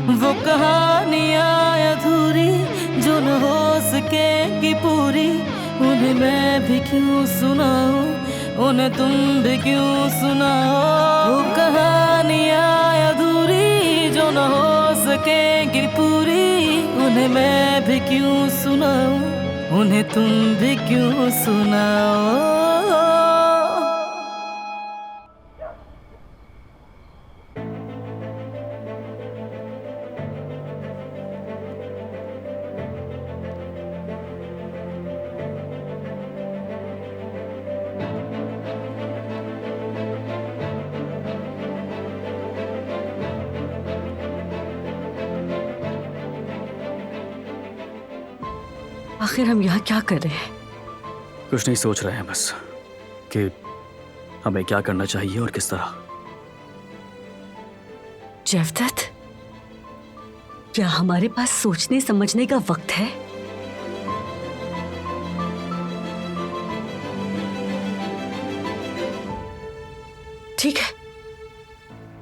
वो कहानियाँ अधूरी जो न हो सकेगी पूरी, उन्हें मैं भी क्यों सुनाऊं, उन्हें तुम भी क्यों सुनाओ। वो कहानियाँ अधूरी जो न हो सकेगी पूरी, उन्हें मैं भी क्यों सुनाऊं, उन्हें तुम भी क्यों सुनाओ। आखिर हम यहाँ क्या कर रहे हैं? कुछ नहीं सोच रहे हैं बस कि हमें क्या करना चाहिए और किस तरह। जयवदत्त, क्या हमारे पास सोचने समझने का वक्त है? ठीक है,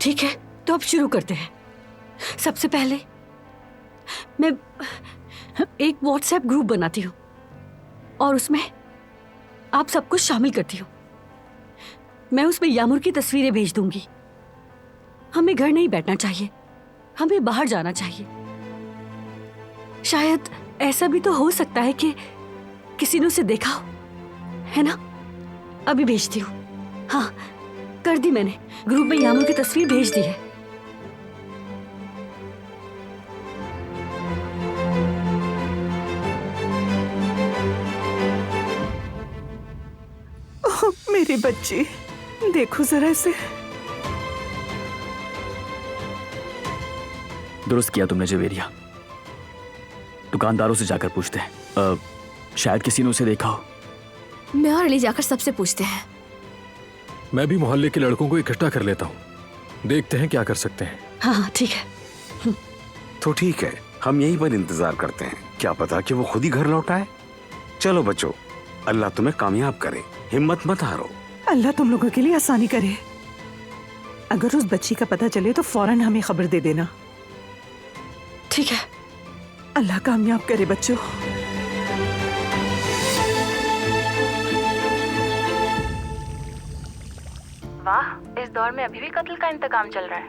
ठीक है, तो अब शुरू करते हैं। सबसे पहले मैं एक व्हाट्सएप ग्रुप बनाती हूँ और उसमें आप सबको शामिल करती हूँ। मैं उसमें यामुर की तस्वीरें भेज दूंगी। हमें घर नहीं बैठना चाहिए, हमें बाहर जाना चाहिए। शायद ऐसा भी तो हो सकता है कि किसी ने उसे देखा हो, है ना? अभी भेजती हूँ। हाँ, कर दी मैंने। ग्रुप में यामुर की तस्वीर भेज दी है। मेरी बच्ची, देखो जरा इसे। दुरुस्त किया तुमने जवेरिया। दुकानदारों से जाकर पूछते हैं, शायद किसी ने उसे देखा हो। मैं और अली जाकर सबसे पूछते हैं। मैं भी मोहल्ले के लड़कों को इकट्ठा कर लेता हूँ, देखते हैं क्या कर सकते हैं। हाँ ठीक है। तो ठीक है, हम यहीं पर इंतजार करते हैं। क्या पता कि वो खुद ही घर लौट आए। चलो बच्चों, अल्लाह तुम्हें कामयाब करे, हिम्मत मत हारो। अल्लाह तुम लोगों के लिए आसानी करे। अगर उस बच्ची का पता चले तो फौरन हमें खबर दे देना। ठीक है। अल्लाह कामयाब करे बच्चों। वाह, इस दौर में अभी भी कत्ल का इंतकाम चल रहा है।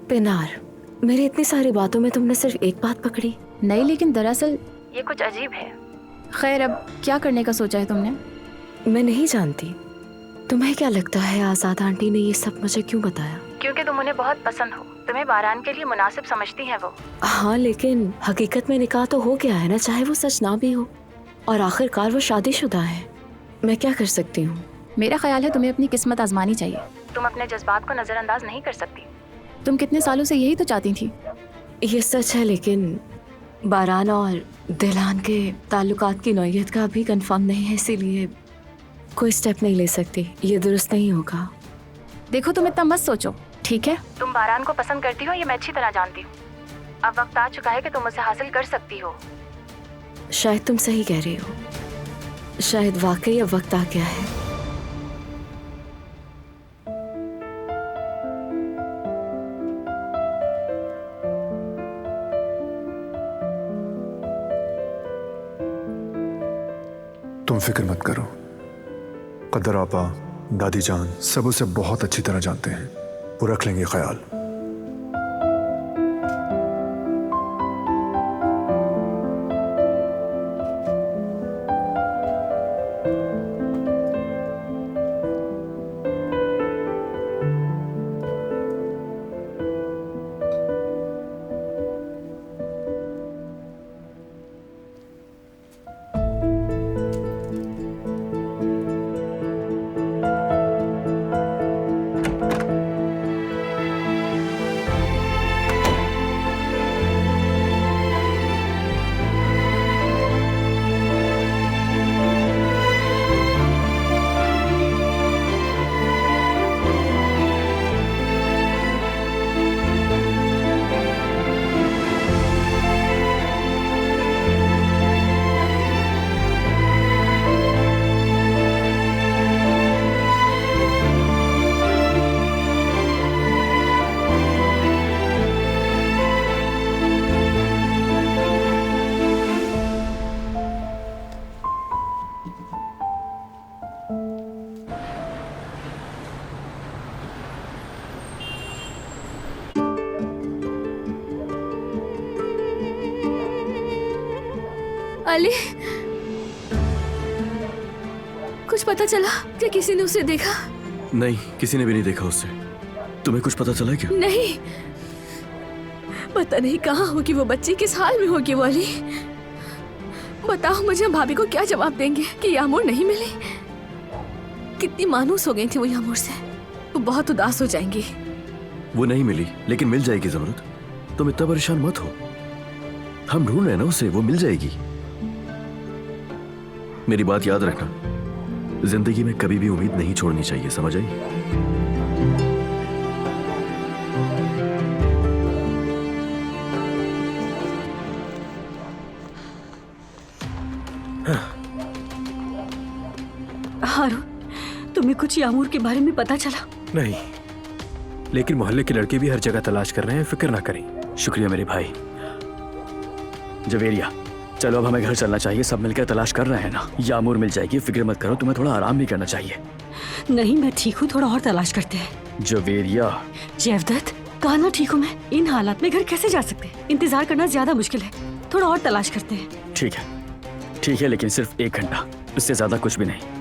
पिनार, मेरी इतनी सारी बातों में तुमने सिर्फ एक बात पकड़ी। नहीं, लेकिन दरअसल ये कुछ अजीब है। खैर, अब क्या करने का सोचा है तुमने? मैं नहीं जानती। तुम्हें क्या लगता है आजाद आंटी ने ये सब मुझे क्यों बताया? क्योंकि तुम उन्हें बहुत पसंद हो, तुम्हें बारान के लिए मुनासिब समझती हैं वो। हाँ, लेकिन हकीकत में निकाह तो हो गया है ना, चाहे वो सच ना भी हो। और आखिरकार वो शादीशुदा है। मैं क्या कर सकती हूँ? मेरा ख्याल है तुम्हें अपनी किस्मत आजमानी चाहिए। तुम अपने जज्बात को नजरअंदाज नहीं कर सकती। तुम कितने सालों से यही तो चाहती थी। ये सच है, लेकिन बारान और दिलान के ताल्लुकात की नौयत का अभी कंफर्म नहीं है, इसीलिए कोई स्टेप नहीं ले सकती। ये दुरुस्त नहीं होगा। देखो, तुम इतना मत सोचो, ठीक है? तुम बारान को पसंद करती हो, ये मैं अच्छी तरह जानती हूँ। अब वक्त आ चुका है कि तुम उसे हासिल कर सकती हो। शायद तुम सही कह रही हो। शायद वाकई अब वक्त आ गया है। तुम फिक्र मत करो। कदर आपा, दादी जान सब उसे बहुत अच्छी तरह जानते हैं। वो रख लेंगे ख्याल। अली, कुछ पता चला क्या? किसी ने उसे देखा? नहीं, किसी ने भी नहीं देखा उससे। तुम्हें कुछ पता चला क्या? नहीं, पता नहीं कहाँ होगी वो बच्ची, किस हाल में होगी वो। अली बताओ मुझे, भाभी को क्या जवाब देंगे कि यामूर नहीं मिली? कितनी मानूस हो गई थी वो यामूर से, वो बहुत उदास हो जाएंगी। वो नहीं मिली, लेकिन मिल जाएगी ज़मरुद। तुम इतना परेशान मत हो, हम ढूंढ रहे हैं ना उसे, वो मिल जाएगी। मेरी बात याद रखना, जिंदगी में कभी भी उम्मीद नहीं छोड़नी चाहिए, समझ आई? हारून, तुम्हें कुछ यामूर के बारे में पता चला? नहीं, लेकिन मोहल्ले के लड़के भी हर जगह तलाश कर रहे हैं, फिक्र ना करें। शुक्रिया मेरे भाई। जवेरिया, चलो अब हमें घर चलना चाहिए, सब मिलकर तलाश कर रहे हैं ना। यामूर मिल जाएगी, फिक्र मत करो, तुम्हें थोड़ा आराम भी करना चाहिए। नहीं, मैं ठीक हूँ, थोड़ा और तलाश करते हैं। जवेरिया। जैवदत्त, कहा ना ठीक हूँ मैं। इन हालात में घर कैसे जा सकते हैं? इंतजार करना ज्यादा मुश्किल है, थोड़ा और तलाश करते हैं। ठीक है, लेकिन सिर्फ 1 घंटा, इससे ज्यादा कुछ भी नहीं।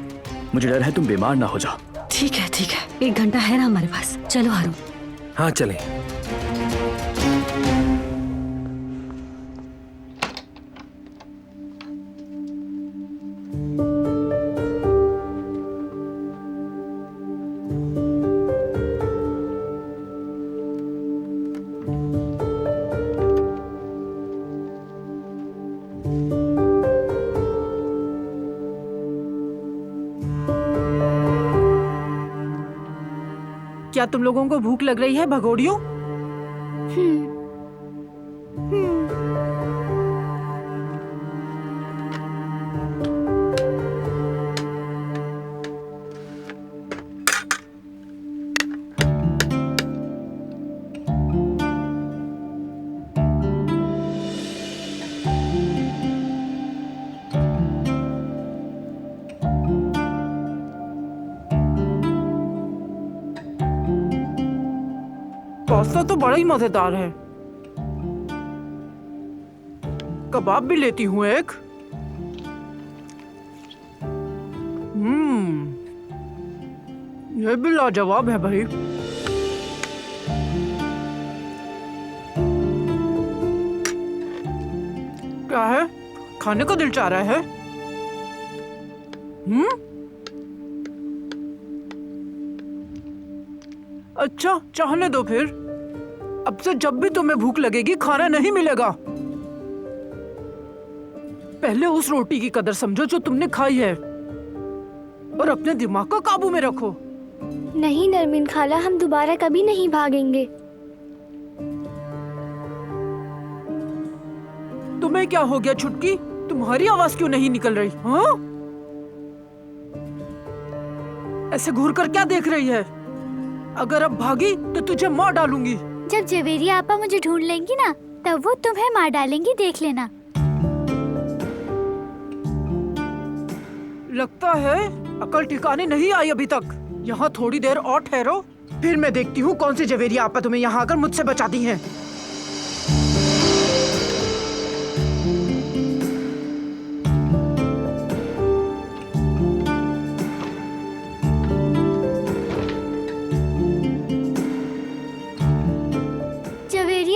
मुझे डर है तुम बीमार ना हो जाओ। ठीक है, 1 घंटा है ना हमारे पास। चलो हारून। हाँ चलें। क्या तुम लोगों को भूख लग रही है भगोड़ियों? पास्ता तो बड़ा ही मजेदार है। कबाब भी लेती हूँ एक। ये भी लाजवाब है भाई। क्या है? खाने को दिल चाह रहा है? अच्छा, चाहने दो फिर। अब से जब भी तुम्हें भूख लगेगी खाना नहीं मिलेगा। पहले उस रोटी की कदर समझो जो तुमने खाई है, और अपने दिमाग को काबू में रखो। नहीं नरमीन खाला, हम दोबारा कभी नहीं भागेंगे। तुम्हें क्या हो गया छुटकी? तुम्हारी आवाज क्यों नहीं निकल रही? हाँ? ऐसे घूर कर क्या देख रही है? अगर अब भागी तो तुझे मार डालूंगी। जब जवेरिया आपा मुझे ढूंढ लेंगी ना, तब वो तुम्हें मार डालेंगी, देख लेना। लगता है अकल ठिकाने नहीं आई अभी तक। यहाँ थोड़ी देर और ठहरो, फिर मैं देखती हूँ कौन सी जवेरिया आपा तुम्हें यहाँ आकर मुझसे बचाती हैं।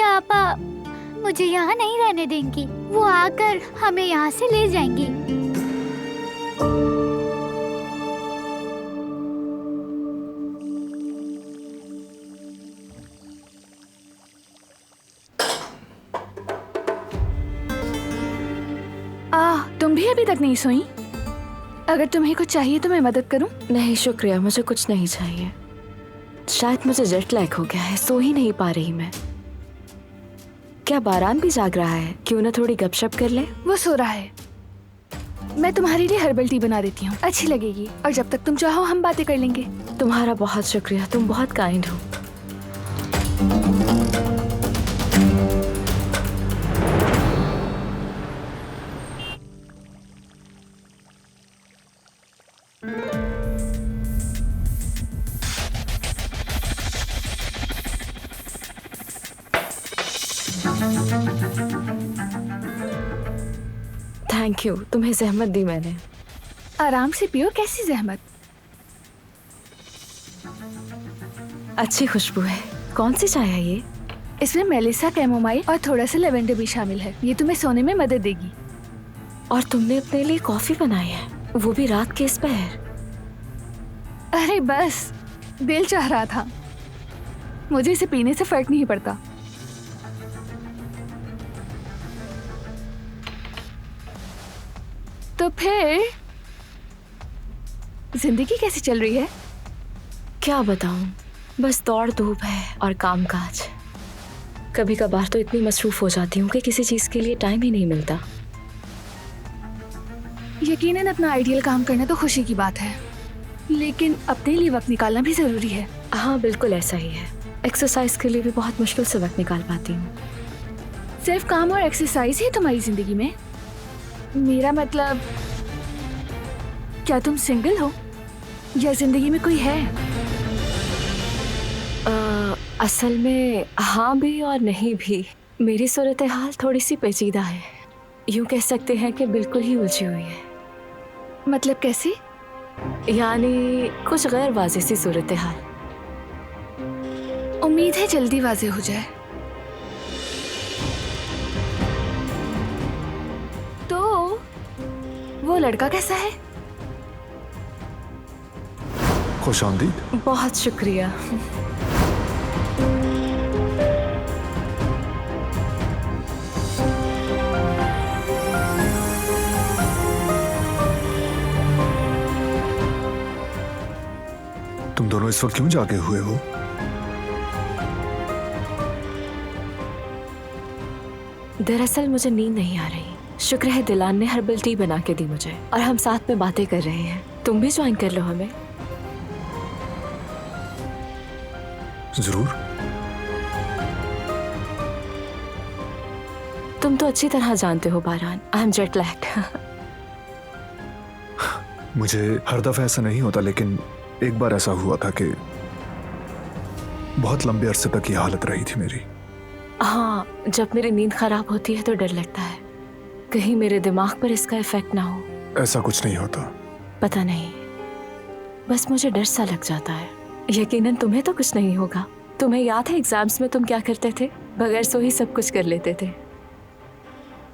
आपा मुझे यहाँ नहीं रहने देंगी, वो आकर हमें यहाँ से ले जाएंगी। तुम भी अभी तक नहीं सोई? अगर तुम्हें कुछ चाहिए तो मैं मदद करूं? नहीं शुक्रिया, मुझे कुछ नहीं चाहिए। शायद मुझे जेट लैग हो गया है, सो ही नहीं पा रही मैं। क्या बारान भी जाग रहा है? क्यों ना थोड़ी गपशप कर ले? वो सो रहा है। मैं तुम्हारे लिए हर्बल टी बना देती हूँ, अच्छी लगेगी, और जब तक तुम चाहो हम बातें कर लेंगे। तुम्हारा बहुत शुक्रिया, तुम बहुत काइंड हो। थैंक यू, तुम्हें जहमत दी मैंने। आराम से पियो, कैसी जहमत। अच्छी खुशबू है। कौन सी चाय है ये? इसमें मेलिसा, कैमोमाइल और थोड़ा सा लेवेंडर भी शामिल है। ये तुम्हें सोने में मदद देगी। और तुमने अपने लिए कॉफी बनाई है, वो भी रात के इस पहर। अरे बस, दिल चाह रहा था। मुझे इसे पीने से फर्क नहीं पड़ता। तो फिर जिंदगी कैसी चल रही है? क्या बताऊं, बस दौड़ धूप है और कामकाज। कभी कभार तो इतनी मसरूफ हो जाती हूँ कि किसी चीज के लिए टाइम ही नहीं मिलता। यकीनन अपना आइडियल काम करना तो खुशी की बात है, लेकिन अपने लिए वक्त निकालना भी जरूरी है। हाँ बिल्कुल ऐसा ही है। एक्सरसाइज के लिए भी बहुत मुश्किल से वक्त निकाल पाती हूँ। सिर्फ काम और एक्सरसाइज ही तुम्हारी जिंदगी में? मेरा मतलब, क्या तुम सिंगल हो या जिंदगी में कोई है? असल में हाँ भी और नहीं भी। मेरी सूरत हाल थोड़ी सी पेचीदा है, यूं कह सकते हैं कि बिल्कुल ही उलझी हुई है। मतलब कैसे? यानी कुछ गैर वाज़ेह सी सूरत हाल। उम्मीद है जल्दी वाज़ेह हो जाए। तो वो लड़का कैसा है? खुशामदीद। बहुत शुक्रिया। तुम दोनों इस वक्त क्यों जागे हुए हो? दरअसल मुझे नींद नहीं आ रही। शुक्र है दिलान ने हर्बल टी बना के दी मुझे, और हम साथ में बातें कर रहे हैं। तुम भी ज्वाइन कर लो हमें। जरूर। तुम तो अच्छी तरह जानते हो बारान, आई एम जेट लैग्ड। मुझे हर दफा ऐसा नहीं होता, लेकिन एक बार ऐसा हुआ था कि बहुत लंबे अरसे तक ये हालत रही थी मेरी। हाँ, जब मेरी नींद खराब होती है तो डर लगता है कहीं मेरे दिमाग पर इसका इफेक्ट ना हो। ऐसा कुछ नहीं होता। पता नहीं, बस मुझे डर सा लग जाता है। यकीनन तुम्हें तो कुछ नहीं होगा। तुम्हें याद है एग्जाम्स में तुम क्या करते थे? बगैर सो ही सब कुछ कर लेते थे।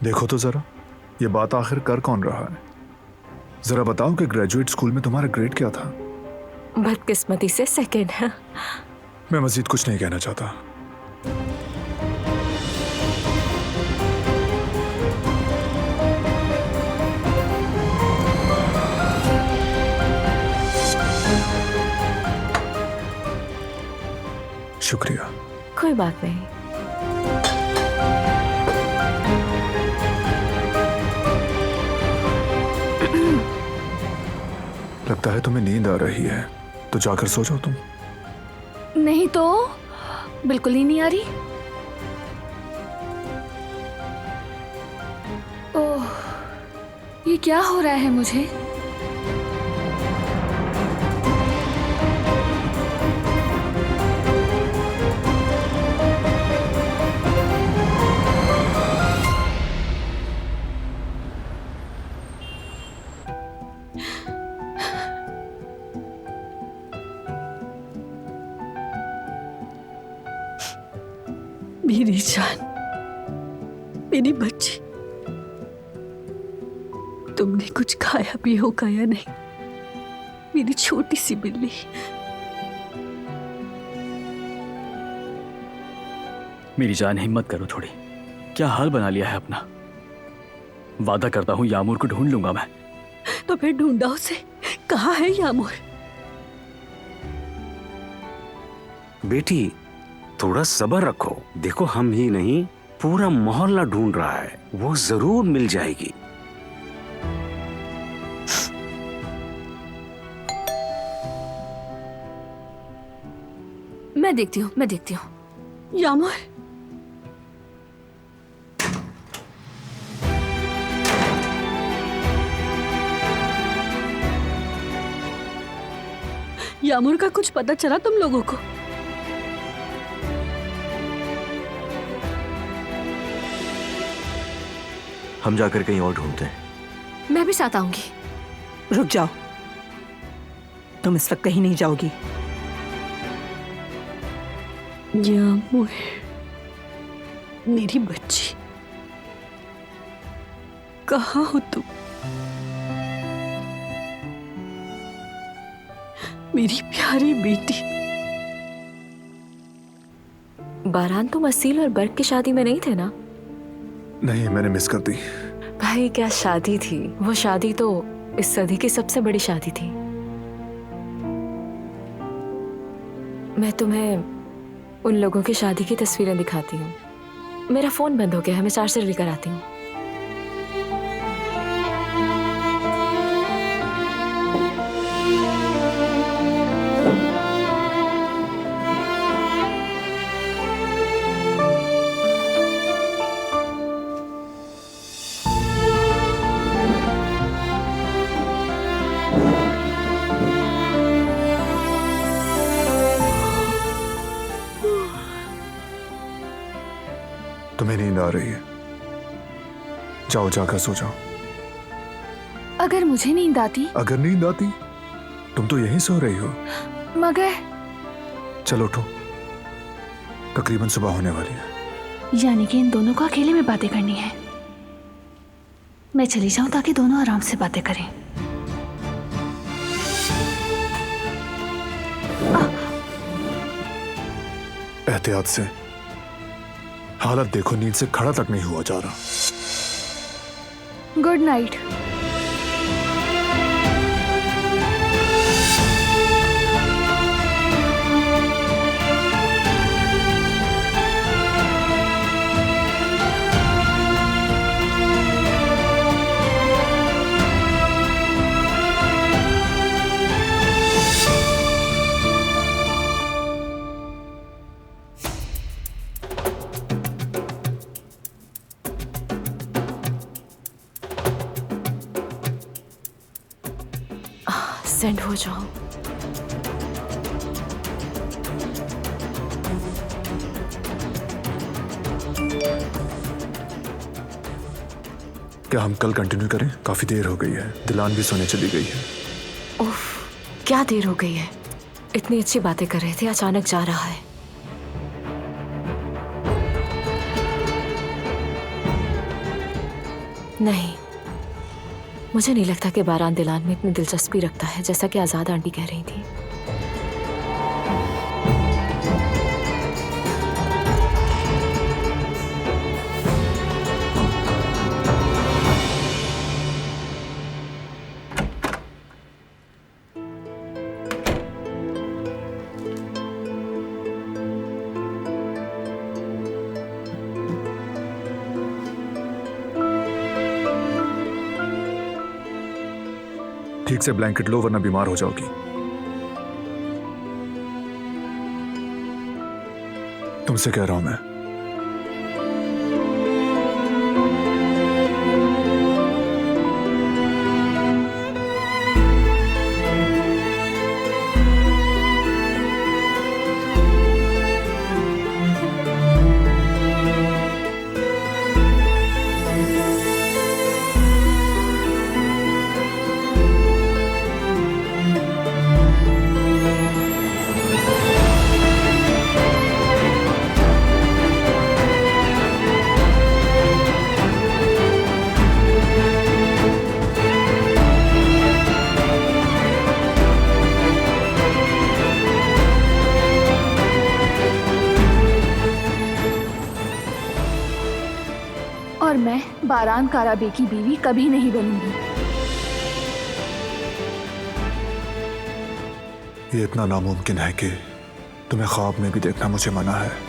देखो तो जरा, ये बात आखिर कर कौन रहा है? जरा बताओ कि ग्रेजुएट स्कूल में तुम्हारा ग्रेड क्या था? बदकिस्मती से सेकंड। मैं मजीद कुछ नहीं कहना चाहता। शुक्रिया। कोई बात नहीं। लगता है तुम्हें नींद आ रही है, तो जाकर सो जाओ तुम। नहीं तो बिल्कुल ही नहीं आ रही। ओह, ये क्या हो रहा है मुझे? मेरी जान, मेरी बच्ची, तुमने कुछ खाया भी होगा या नहीं? मेरी छोटी सी बिल्ली। मेरी जान, हिम्मत करो थोड़ी। क्या हाल बना लिया है अपना। वादा करता हूं यामूर को ढूंढ लूंगा मैं। तो फिर ढूंढा उसे। कहाँ है यामूर? बेटी, थोड़ा सब्र रखो। देखो, हम ही नहीं, पूरा मोहल्ला ढूंढ रहा है। वो जरूर मिल जाएगी। मैं देखती हूँ, मैं देखती हूँ। यामूर, यामूर का कुछ पता चला तुम लोगों को? हम जाकर कहीं और ढूंढते हैं। मैं भी साथ आऊंगी। रुक जाओ, तुम इस वक्त कहीं नहीं जाओगी। यामूर, मेरी बच्ची, कहाँ हो तुम? मेरी प्यारी बेटी। बारान, तुम असील और बर्क की शादी में नहीं थे ना? नहीं, मैंने मिस कर दी। भाई क्या शादी थी वो! शादी तो इस सदी की सबसे बड़ी शादी थी। मैं तुम्हें उन लोगों की शादी की तस्वीरें दिखाती हूँ। मेरा फोन बंद हो गया है, मैं चार्जर लेकर आती हूँ। तुम्हें नींद आ रही है, जाओ जाकर सो जाओ। अगर मुझे नींद आती? अगर नींद आती? तुम तो यहीं सो रही हो। मगर चलो उठो, तकरीबन सुबह होने वाली है। यानी कि इन दोनों को अकेले में बातें करनी है। मैं चली जाऊं ताकि दोनों आराम से बातें करें। एहतियात से, हालत देखो, नींद से खड़ा तक नहीं हुआ जा रहा। Good night. सेंड हो जाओ। क्या हम कल कंटिन्यू करें? काफी देर हो गई है, दिलान भी सोने चली गई है। उफ, क्या देर हो गई है। इतनी अच्छी बातें कर रहे थे, अचानक जा रहा है। नहीं, मुझे नहीं लगता कि बारान दिलान में इतनी दिलचस्पी रखता है जैसा कि आजाद आंटी कह रही थी। ठीक से ब्लैंकेट लो वरना बीमार हो जाओगी। तुमसे कह रहा हूं मैं। और मैं बारान काराबे की बीवी कभी नहीं बनूंगी। ये इतना नामुमकिन है कि तुम्हें ख्वाब में भी देखना मुझे मना है।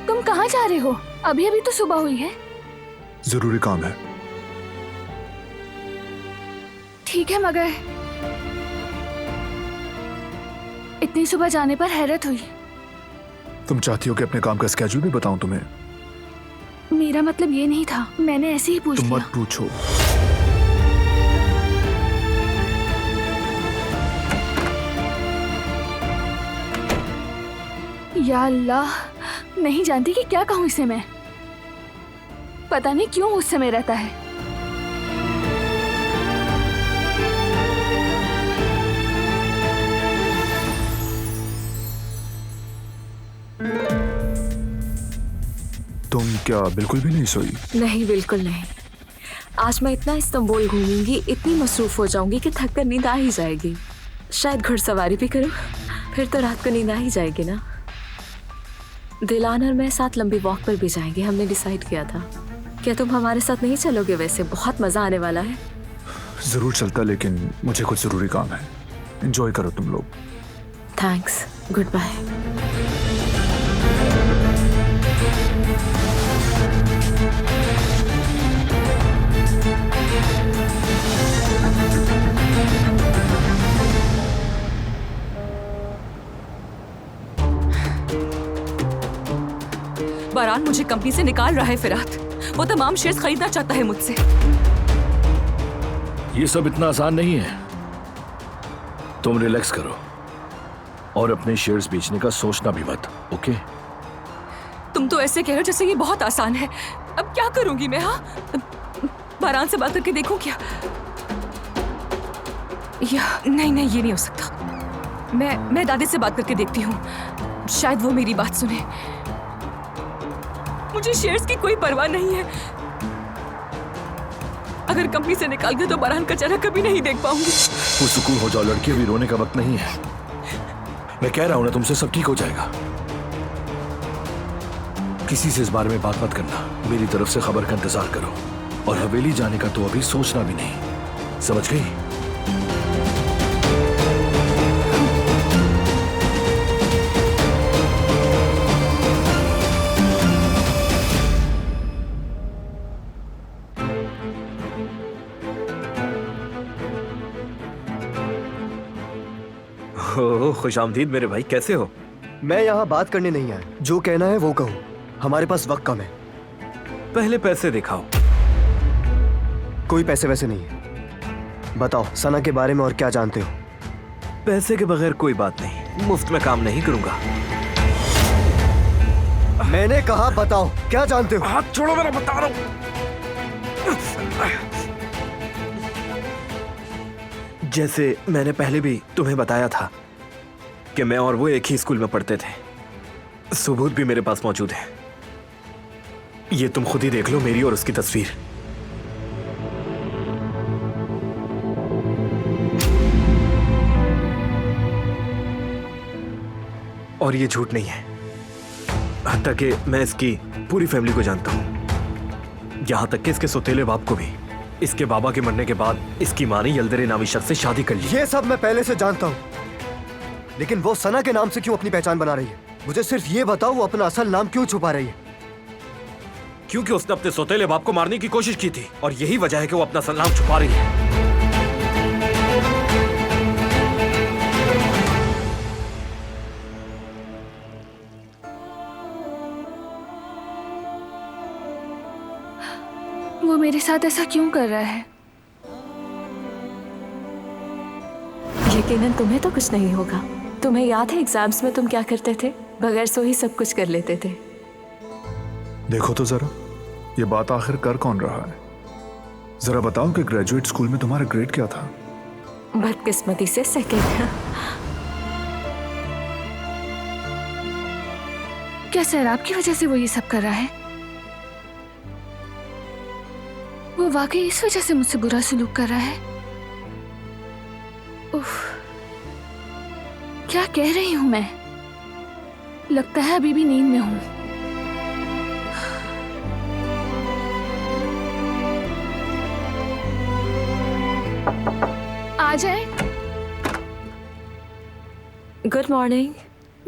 तुम कहाँ जा रहे हो? अभी अभी तो सुबह हुई है। जरूरी काम है। ठीक है, मगर इतनी सुबह जाने पर हैरत हुई। तुम चाहती हो कि अपने काम का स्केड्यूल भी बताऊं तुम्हें? मेरा मतलब ये नहीं था, मैंने ऐसे ही पूछ तुम लिया। मत पूछो। या अल्लाह, नहीं जानती कि क्या कहूँ इसे मैं। पता नहीं क्यों मुझसे में रहता है। तुम क्या बिल्कुल भी नहीं सोई? नहीं, बिल्कुल नहीं। आज मैं इतना इस्तांबुल घूमूंगी, इतनी मसरूफ हो जाऊंगी कि थक कर नींद आ ही जाएगी। शायद घुड़सवारी भी करूं, फिर तो रात को नींद आ ही जाएगी ना। दिलान और मैं साथ लंबी वॉक पर भी जाएंगे, हमने डिसाइड किया था। क्या तुम हमारे साथ नहीं चलोगे? वैसे बहुत मजा आने वाला है। जरूर चलता, लेकिन मुझे कुछ जरूरी काम है। एंजॉय करो तुम लोग। Thanks, good bye. बारान मुझे कंपनी से निकाल रहा है फिरात। वो तमाम शेयर्स खरीदना चाहता है मुझसे। ये सब इतना आसान नहीं है। तुम रिलैक्स करो और अपने शेयर्स बेचने का सोचना भी मत, ओके? तुम तो ऐसे कह रहे हो जैसे ये बहुत आसान है। अब क्या करूंगी मैं? हाँ, बारान से बात करके देखूं क्या? या नहीं, ये नहीं हो सकता। मैं दादी से बात करके देखती हूँ, शायद वो मेरी बात सुने। मुझे शेयर्स की कोई परवाह नहीं है। अगर कंपनी से निकाल गए तो बारान का चेहरा कभी नहीं देख पाऊंगी। वो सुकून हो जाओ लड़की, अभी रोने का वक्त नहीं है। मैं कह रहा हूं ना तुमसे, सब ठीक हो जाएगा। किसी से इस बारे में बात मत करना। मेरी तरफ से खबर का इंतजार करो। और हवेली जाने का तो अभी सोचना भी नहीं, समझ गई? खुशामदीद मेरे भाई, कैसे हो? मैं यहाँ बात करने नहीं आया, जो कहना है वो कहो। हमारे पास वक्त कम है। पहले पैसे दिखाओ। कोई पैसे वैसे नहीं है। बताओ सना के बारे में और क्या जानते हो? पैसे के बगैर कोई बात नहीं, मुफ्त में काम नहीं करूंगा। मैंने कहा बताओ क्या जानते हो? हाथ छोड़ो मेरा, बता रहा हूं। जैसे मैंने पहले भी तुम्हें बताया था कि मैं और वो एक ही स्कूल में पढ़ते थे। सबूत भी मेरे पास मौजूद है। ये तुम खुद ही देख लो, मेरी और उसकी तस्वीर। और ये झूठ नहीं है, हत्ता कि मैं इसकी पूरी फैमिली को जानता हूं, यहां तक कि इसके सौतेले बाप को भी। इसके बाबा के मरने के बाद इसकी मां ने यल्दरे नामी शख्स से शादी कर ली। ये सब मैं पहले से जानता हूँ, लेकिन वो सना के नाम से क्यों अपनी पहचान बना रही है? मुझे सिर्फ ये बताओ, वो अपना असल नाम क्यों छुपा रही है? क्योंकि उसने अपने सौतेले बाप को मारने की कोशिश की थी, और यही वजह है कि वो अपना असल नाम छुपा रही है। वो मेरे साथ ऐसा क्यों कर रहा है? यकीनन तुम्हें तो कुछ नहीं होगा। तुम्हें याद है एग्जाम्स में तुम क्या करते थे? बगैर सो ही सब कुछ कर लेते थे। देखो तो जरा, ये बात आखिर कर कौन रहा है? जरा बताओ कि ग्रेजुएट स्कूल में तुम्हारा ग्रेड क्या था? बदकिस्मती से सेकंड। क्या सैराब की वजह से वो ये सब कर रहा है? वो वाकई इस वजह से मुझसे बुरा सलूक कर रहा है? उफ, क्या कह रही हूं मैं? लगता है अभी भी नींद में हूं। आ जाए। Good morning.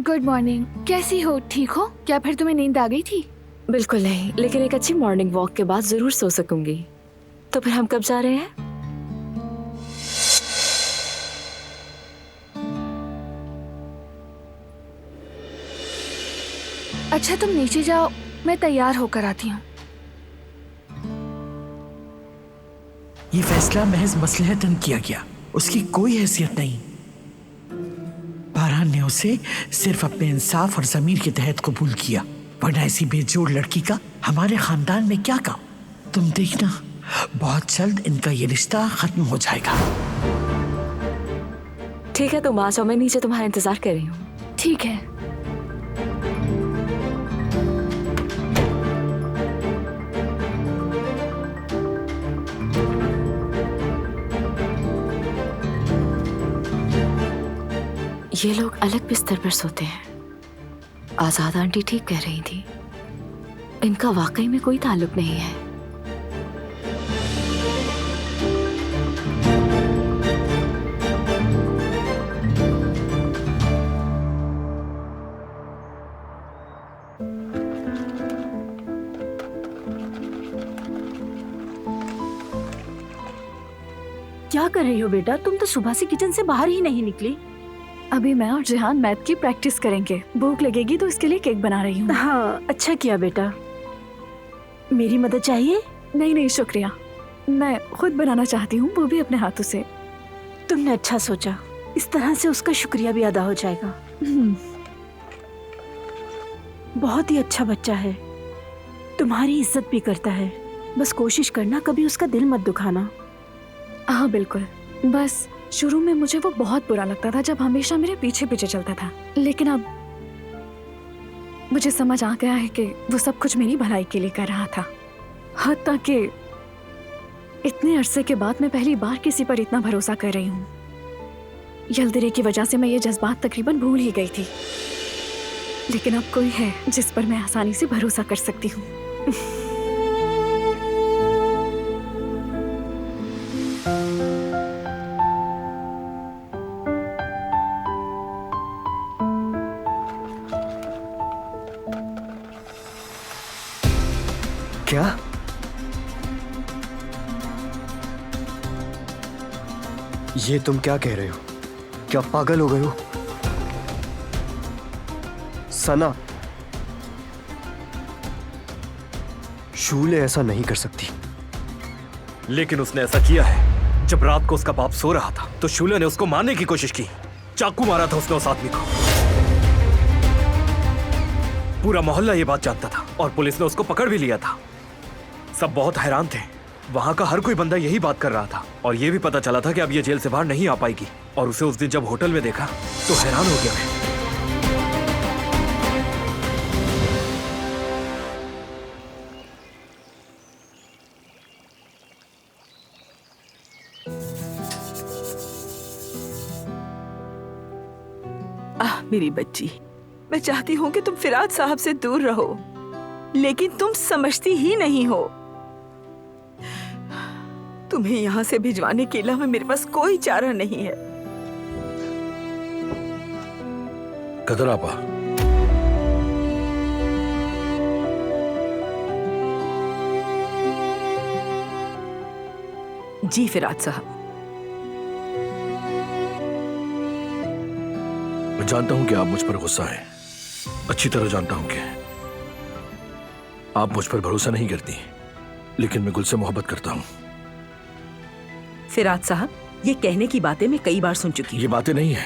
Good morning. कैसी हो? ठीक हो? क्या फिर तुम्हें नींद आ गई थी? बिल्कुल नहीं, लेकिन एक अच्छी मॉर्निंग वॉक के बाद जरूर सो सकूंगी। तो फिर हम कब जा रहे हैं? अच्छा तुम नीचे जाओ, मैं तैयार होकर आती हूँ। ये फैसला महज मसलहतन किया गया, उसकी कोई हैसियत नहीं। बारहान ने उसे सिर्फ अपने इंसाफ और जमीर के तहत कबूल किया, वरना ऐसी बेजोड़ लड़की का हमारे खानदान में क्या काम। तुम देखना, बहुत जल्द इनका ये रिश्ता खत्म हो जाएगा। ठीक है, तुम आ जाओ, मैं नीचे तुम्हारा इंतजार कर रही हूँ। ठीक है। ये लोग अलग बिस्तर पर सोते हैं। आजाद आंटी ठीक कह रही थी, इनका वाकई में कोई ताल्लुक नहीं है। क्या कर रही हो बेटा? तुम तो सुबह से किचन से बाहर ही नहीं निकली। अभी मैं और जिहान मैथ की प्रैक्टिस करेंगे, भूख लगेगी तो इसके लिए केक बना रही हूँ। हाँ, अच्छा किया बेटा। मेरी मदद चाहिए? नहीं नहीं शुक्रिया, मैं खुद बनाना चाहती हूँ, वो भी अपने हाथों से। तुमने अच्छा सोचा, इस तरह से उसका शुक्रिया भी अदा हो जाएगा। बहुत ही अच्छा बच्चा है, तुम्हारी इज्जत भी करता है। बस कोशिश करना कभी उसका दिल मत दुखाना। हाँ बिल्कुल, बस शुरू में मुझे वो बहुत बुरा लगता था जब हमेशा मेरे पीछे पीछे चलता था, लेकिन अब मुझे समझ आ गया है कि वो सब कुछ मेरी भलाई के लिए कर रहा था। हत्ता कि इतने अरसे के बाद मैं पहली बार किसी पर इतना भरोसा कर रही हूँ। यल्दरे की वजह से मैं ये जज्बात तकरीबन भूल ही गई थी, लेकिन अब कोई है जिस पर मैं आसानी से भरोसा कर सकती हूँ। क्या? ये तुम क्या कह रहे हो? क्या पागल हो गए हो? सना, शूले ऐसा नहीं कर सकती। लेकिन उसने ऐसा किया है। जब रात को उसका बाप सो रहा था तो शूले ने उसको मारने की कोशिश की, चाकू मारा था उसने उस आदमी को। पूरा मोहल्ला ये बात जानता था और पुलिस ने उसको पकड़ भी लिया था। सब बहुत हैरान थे, वहां का हर कोई बंदा यही बात कर रहा था और ये भी पता चला था कि अब ये जेल से बाहर नहीं आ पाएगी। और उसे उस दिन जब होटल में देखा तो हैरान हो गया मैं। मेरी बच्ची, मैं चाहती हूँ कि तुम फिराद साहब से दूर रहो, लेकिन तुम समझती ही नहीं हो। तुम्हें यहाँ से भिजवाने के अलावा मेरे पास कोई चारा नहीं है। कदर आपा, जी फिराद साहब, मैं जानता हूं कि आप मुझ पर गुस्सा हैं। अच्छी तरह जानता हूं कि आप मुझ पर भरोसा नहीं करती, लेकिन मैं गुल से मोहब्बत करता हूं। फिराद साहब, ये कहने की बातें मैं कई बार सुन चुकी हूँ। ये बातें नहीं है,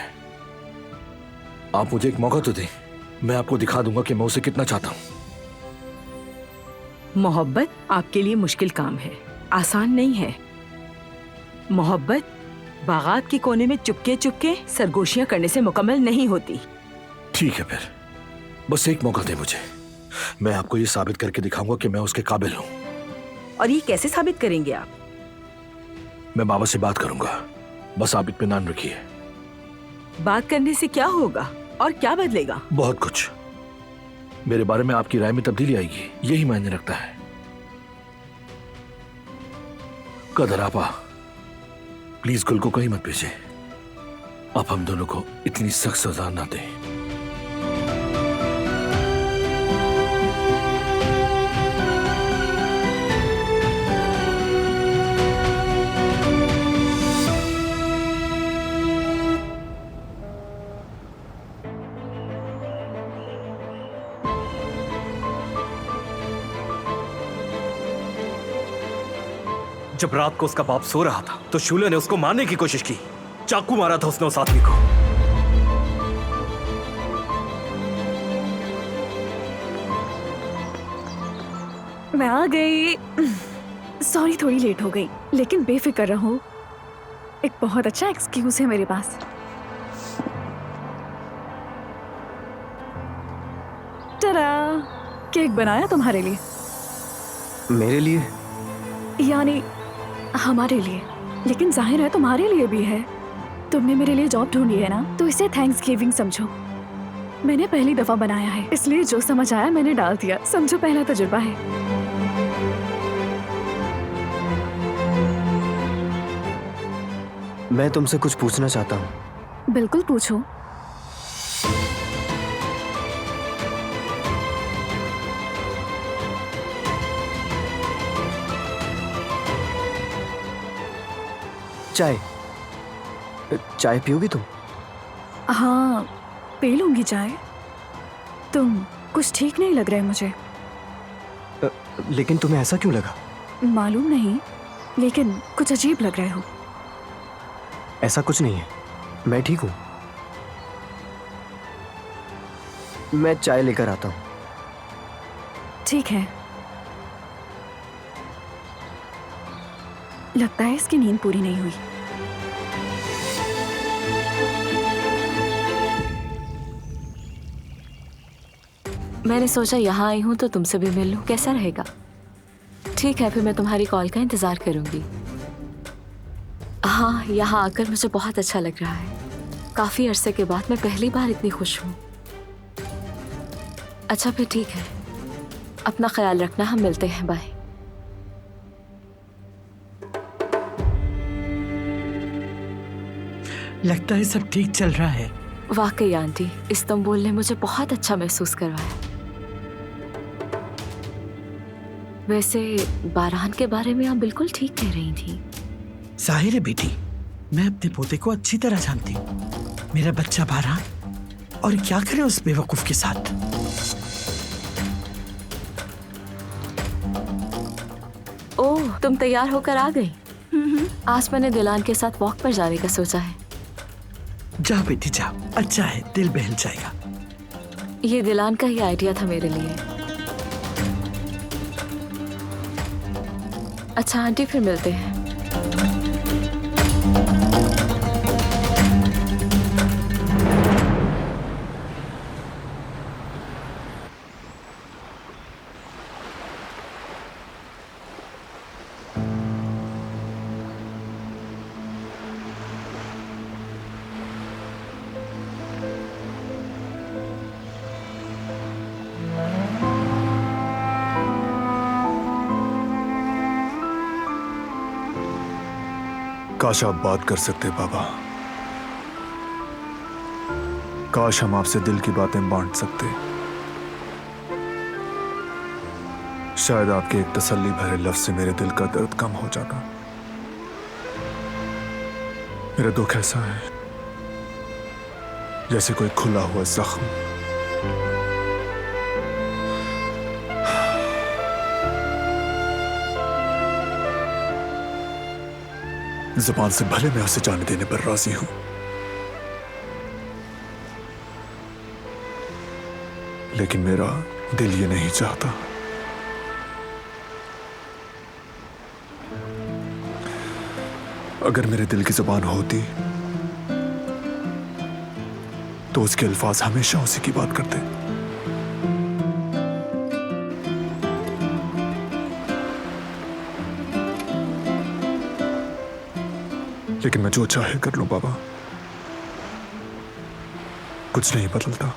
आप मुझे एक मौका तो दें, मैं आपको दिखा दूंगा कि मैं उसे कितना चाहता हूं। मोहब्बत आपके लिए मुश्किल काम है, आसान नहीं है। मोहब्बत बागात के कोने में चुपके चुपके सरगोशियां करने से मुकम्मल नहीं होती। ठीक है, फिर बस एक मौका दे मुझे, मैं आपको ये साबित करके दिखाऊंगा कि मैं उसके काबिल हूं। और ये कैसे साबित करेंगे आप? मैं बाबा से बात करूंगा, बस आप इत्मीनान रखिए। बात करने से क्या होगा और क्या बदलेगा? बहुत कुछ। मेरे बारे में आपकी राय में तब्दीली आएगी, यही मायने रखता है। कदर आपा, प्लीज गुल को कहीं मत भेजें। आप हम दोनों को इतनी सख्त सजा ना दें। जब रात को उसका बाप सो रहा था तो शूले ने उसको मारने की कोशिश की। चाकू मारा था उसने उस आदमी को। मैं आ गई। सॉरी थोड़ी लेट हो गई, लेकिन बेफिक्र रहो, एक बहुत अच्छा एक्सक्यूज है मेरे पास। टरा, केक बनाया तुम्हारे लिए। मेरे लिए? यानी हमारे लिए, लेकिन जाहिर है तुम्हारे लिए भी है। तुमने मेरे लिए जॉब ढूंढी है ना, तो इसे थैंक्सगिविंग समझो। मैंने पहली दफा बनाया है, इसलिए जो समझ आया मैंने डाल दिया। समझो पहला तजुर्बा है। मैं तुमसे कुछ पूछना चाहता हूँ। बिल्कुल पूछो। चाय चाय पियोगी तुम? हाँ, पी लूंगी चाय। तुम कुछ ठीक नहीं लग रहे मुझे। लेकिन तुम्हें ऐसा क्यों लगा? मालूम नहीं, लेकिन कुछ अजीब लग रहे हो। ऐसा कुछ नहीं है, मैं ठीक हूं। मैं चाय लेकर आता हूं। ठीक है। लगता है इसकी नींद पूरी नहीं हुई। मैंने सोचा यहाँ आई हूँ तो तुमसे भी मिल लूँ, कैसा रहेगा? ठीक है, फिर मैं तुम्हारी कॉल का इंतजार करूंगी। हाँ, यहाँ आकर मुझे बहुत अच्छा लग रहा है। काफी अरसे के बाद मैं पहली बार इतनी खुश हूँ। अच्छा फिर ठीक है, अपना ख्याल रखना, हम मिलते हैं, बाय। लगता है सब ठीक चल रहा है। वाकई आंटी, इस्तांबुल ने मुझे बहुत अच्छा महसूस करवाया। वैसे बारहान के बारे में आप बिल्कुल ठीक कह रही थी। जाहिर है बेटी, मैं अपने पोते को अच्छी तरह जानती हूँ। मेरा बच्चा बारहान, और क्या करें उस बेवकूफ के साथ। ओह, तुम तैयार होकर आ गई। आज मैंने दिलान के साथ वॉक पर जाने का सोचा है। जा बेटी जा, अच्छा है, दिल बहल जाएगा। ये दिलान का ही आइडिया था मेरे लिए। अच्छा आंटी, फिर मिलते हैं। काश आप बात कर सकते बाबा। काश हम आपसे दिल की बातें बांट सकते। शायद आपके एक तसल्ली भरे लफ्ज से मेरे दिल का दर्द कम हो जाता। मेरा दुख ऐसा है जैसे कोई खुला हुआ जख्म। जुबान से भले मैं उसे जाने देने पर राजी हूं, लेकिन मेरा दिल ये नहीं चाहता। अगर मेरे दिल की जुबान होती तो उसके अल्फाज हमेशा उसी की बात करते। लेकिन मैं जो चाहे कर लूं बाबा, कुछ नहीं बदलता।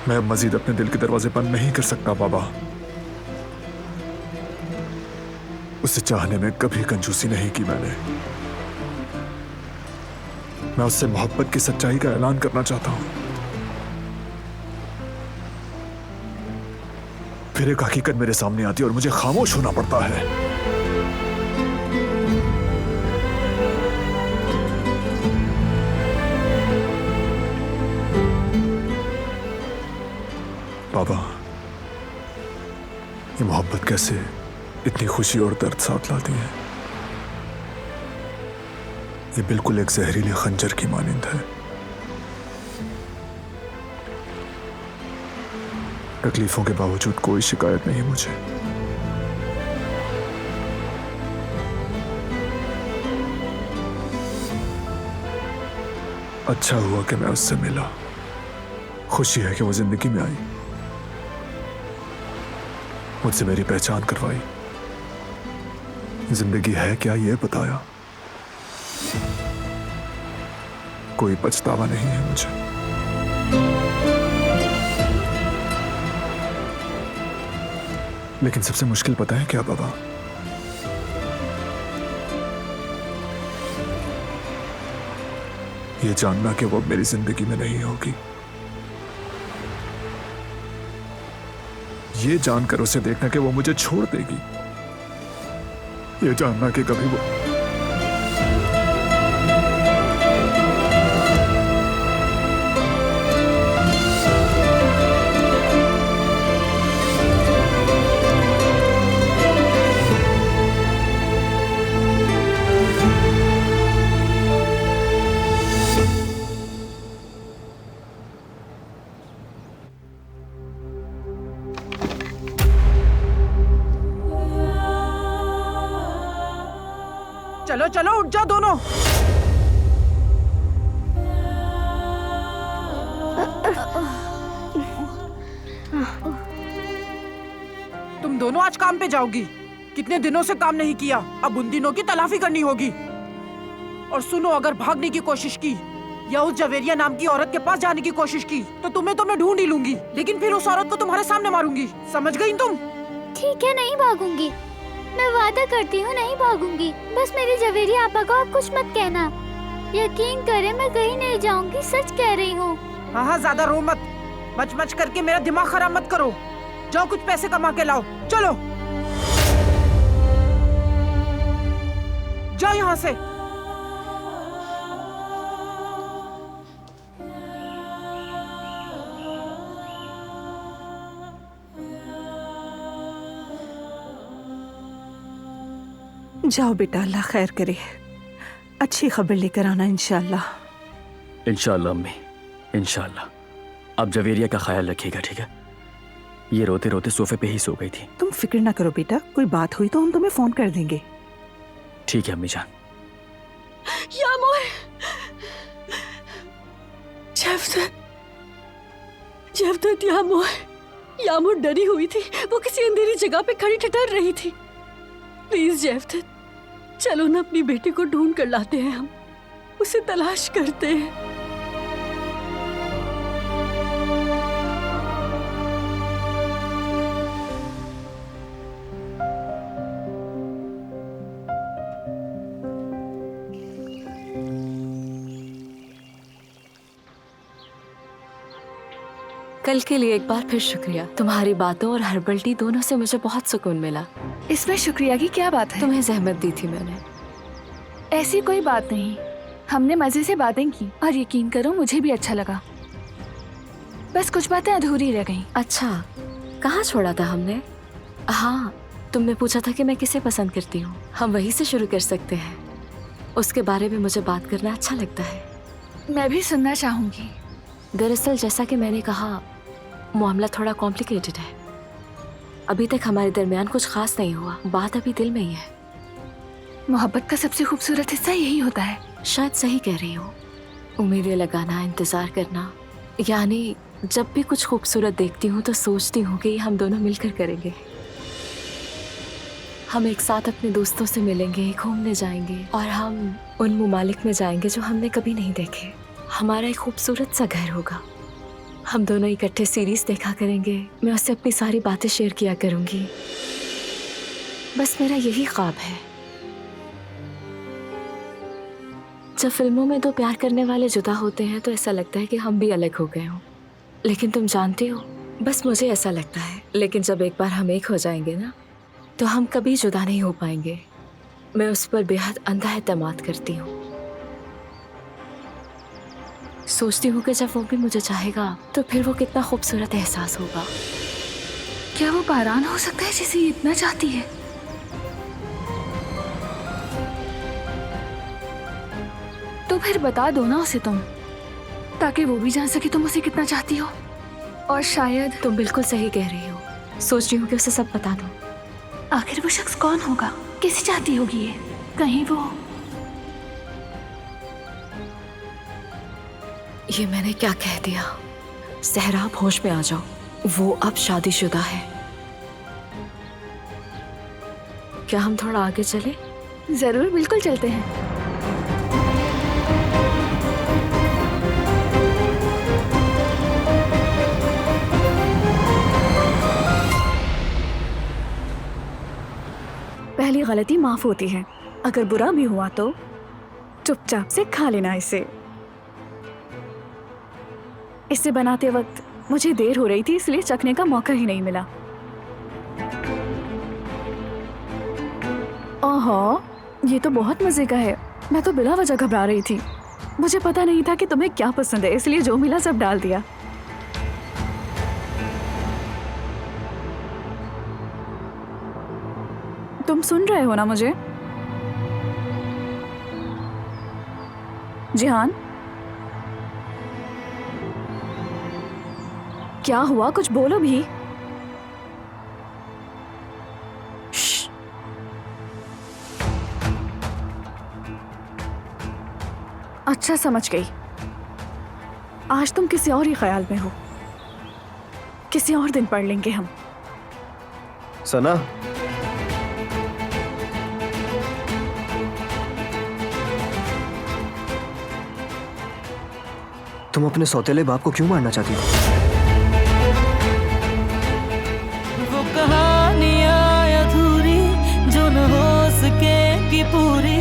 मैं अब मजीद अपने दिल के दरवाजे बंद नहीं कर सकता बाबा। उसे चाहने में कभी कंजूसी नहीं की मैंने। मैं उससे मोहब्बत की सच्चाई का ऐलान करना चाहता हूं, फिर एक हकीकत मेरे सामने आती है और मुझे खामोश होना पड़ता है। बाबा, ये मोहब्बत कैसे इतनी खुशी और दर्द साथ लाती है। ये बिल्कुल एक जहरीले खंजर की मानिंद है। तकलीफों के बावजूद कोई शिकायत नहीं मुझे। अच्छा हुआ कि मैं उससे मिला। खुशी है कि वो जिंदगी में आई, मुझसे मेरी पहचान करवाई, जिंदगी है क्या ये बताया। कोई पछतावा नहीं है मुझे। लेकिन सबसे मुश्किल पता है क्या बाबा? ये जानना कि वो मेरी जिंदगी में नहीं होगी। ये जानकर उसे देखना कि वो मुझे छोड़ देगी। ये जानना कि कभी वो चलो चलो उठ जाओ दोनों। तुम दोनों आज काम पे जाओगी। कितने दिनों से काम नहीं किया, अब उन दिनों की तलाफी करनी होगी। और सुनो, अगर भागने की कोशिश की या उस जवेरिया नाम की औरत के पास जाने की कोशिश की तो तुम्हें तो मैं ढूंढ ही लूंगी, लेकिन फिर उस औरत को तुम्हारे सामने मारूंगी। समझ गई तुम? ठीक है, नहीं भागूंगी। मैं वादा करती हूँ नहीं भागूंगी। बस मेरी जवेरिया आपा को आप कुछ मत कहना। यकीन करें, मैं कहीं नहीं जाऊंगी, सच कह रही हूँ। हाँ हाँ, ज्यादा रो मत। मच मच करके मेरा दिमाग खराब मत करो। जाओ कुछ पैसे कमा के लाओ। चलो जाओ यहाँ से। जाओ बेटा, अल्लाह खैर करे। अच्छी खबर लेकर आना इंशाल्लाह। इंशाल्लाह अम्मी, इंशाल्लाह। अब जवेरिया का ख्याल रखिएगा, ठीक है? ये रोते रोते सोफे पे ही सो गई थी। तुम फिक्र ना करो बेटा, कोई बात हुई तो हम तुम्हें फोन कर देंगे। ठीक है अम्मी जान। यामूर, जवदत, यामूर डरी हुई थी। वो किसी अंधेरी जगह पे खड़ी ठठर रही थी। प्लीज जवदत, चलो ना अपनी बेटी को ढूंढ कर लाते हैं। हम उसे तलाश करते हैं। कल के लिए एक बार फिर शुक्रिया। तुम्हारी बातों और हर्बल टी दोनों से मुझे बहुत सुकून मिला। इसमें शुक्रिया की क्या बात है? तुम्हें जहमत दी थी मैंने। ऐसी कोई बात नहीं, हमने मजे से बातें की और यकीन करो मुझे भी अच्छा लगा। बस कुछ बातें अधूरी रह गईं। अच्छा, कहाँ छोड़ा था हमने? हाँ, तुमने पूछा था कि मैं किसे पसंद करती हूँ। हम वहीं से शुरू कर सकते हैं। उसके बारे में मुझे बात करना अच्छा लगता है। मैं भी सुनना चाहूंगी। दरअसल जैसा कि मैंने कहा, मामला थोड़ा कॉम्प्लिकेटेड है। अभी तक हमारे दरमियान कुछ खास नहीं हुआ। बात अभी दिल में ही है। मोहब्बत का सबसे खूबसूरत हिस्सा यही होता है। शायद सही कह रही हो। उम्मीदें लगाना, इंतजार करना, यानी जब भी कुछ खूबसूरत देखती हूँ तो सोचती हूँ कि हम दोनों मिलकर करेंगे। हम एक साथ अपने दोस्तों से मिलेंगे, घूमने जाएंगे और हम उन ममालिक में जाएंगे जो हमने कभी नहीं देखे। हमारा एक खूबसूरत सा घर होगा। हम दोनों इकट्ठे सीरीज देखा करेंगे। मैं उससे अपनी सारी बातें शेयर किया करूंगी। बस मेरा यही ख्वाब है। जब फिल्मों में दो प्यार करने वाले जुदा होते हैं तो ऐसा लगता है कि हम भी अलग हो गए हों। लेकिन तुम जानती हो, बस मुझे ऐसा लगता है। लेकिन जब एक बार हम एक हो जाएंगे ना, तो हम कभी जुदा नहीं हो पाएंगे। मैं उस पर बेहद अंधा एतमाद करती हूँ। सोचती हूँ कि जब वो भी मुझे चाहेगा तो फिर वो कितना खूबसूरत एहसास होगा। क्या वो बारान हो सकता है जिसे ये इतना चाहती है? तो फिर बता दो ना उसे तुम, ताकि वो भी जान सके तुम उसे कितना चाहती हो। और शायद तुम बिल्कुल सही कह रही हो। सोच रही हूँ कि उसे सब बता दूं। आखिर वो शख्स कौन होगा, किसे चाहती होगी ये? कहीं वो ये मैंने क्या कह दिया? सहरा, आप होश में आ जाओ। वो अब शादीशुदा है। क्या हम थोड़ा आगे चले? जरूर, बिल्कुल चलते हैं। पहली गलती माफ होती है, अगर बुरा भी हुआ तो चुपचाप से खा लेना इसे। इसे बनाते वक्त मुझे देर हो रही थी, इसलिए चखने का मौका ही नहीं मिला। ओहो, ये तो बहुत मजे का है। मैं तो बिला वजह घबरा रही थी। मुझे पता नहीं था कि तुम्हें क्या पसंद है, इसलिए जो मिला सब डाल दिया। तुम सुन रहे हो ना मुझे? जिहान, क्या हुआ? कुछ बोलो भी। श्श। अच्छा, समझ गई। आज तुम किसी और ही ख्याल में हो। किसी और दिन पढ़ लेंगे हम। सना, तुम अपने सौतेले बाप को क्यों मारना चाहती हो? वो कहानियाँ अधूरी जो न हो सकेगी पूरी,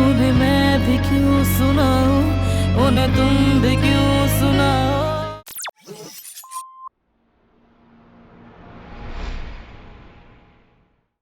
उन्हें मैं भी क्यों सुनाऊं, उन्हें तुम भी क्यों सुनाओ।